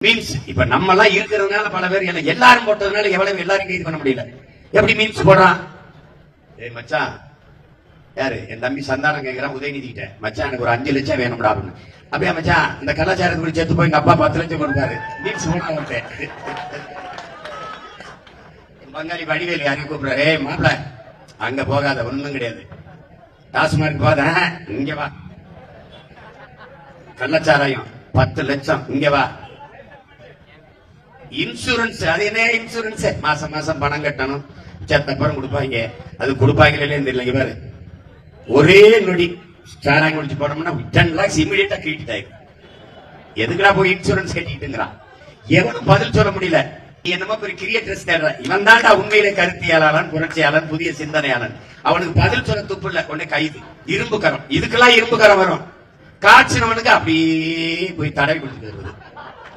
Means இப்ப நம்ம எல்லாம் இருக்கிறதுனால பல பேர் எல்லாரும் போட்டதுனால எவ்வளவு எல்லாரும் கைது பண்ண முடியல. எப்படி மீன்ஸ் போடுறான்? ஏய் மச்சான், யாரு என் தம்பி சந்தானம் கேட்கிறான் உதயநிதி கிட்ட, மச்சான் எனக்கு ஒரு 5 லட்சம் வேணும்டா அப்படின்னு. அப்படியா மச்சான், இந்த கலாச்சாரத்துக்கு செத்து போய் எங்க அப்பா 10 லட்சம் கொடுப்பாரு. மீன்ஸ் போட்டு பங்காளி வடிவேல் யாரையும் கூப்பிடுறாரு, ஏய் மாப்பிள அங்க போகாத, ஒண்ணும் கிடையாது, டாஸ்மார்க் போத, இங்க வா, கள்ளச்சாராயம் 10 லட்சம், இங்க வா, இன்சூரன்ஸ், அது என்ன இன்சூரன்ஸ், மாசம் மாசம் பணம் கட்டணும், செத்தப்பறம் கொடுப்பாங்க, அது கொடுப்பாங்களே தெரியல பாரு. ஒரே நொடி சாராயம் குடிச்சு போனோம்னா 10 lakhs இமிடியேட்டா கிரெடிட். எதுக்குடா போய் இன்சூரன்ஸ் கட்டிட்டுங்கிறான். எவனும் பதில் சொல்ல முடியல. என்னமோ ஒரு கிரியேட்டர்ஸ் தேடுற, இவன் தான்டா உண்மையிலே கருத்தியாளன், புரட்சியாளன், புதிய சிந்தனையாளன். அவனுக்கு பதில் சொல்ல துப்பு இல்ல, உடனே கைது, இரும்பு கரம். இதுக்கெல்லாம் இரும்பு கரம் வரும். காய்ச்சினவனுக்கு அப்படியே போய் தடவி கொடுத்துட்டு வருவது.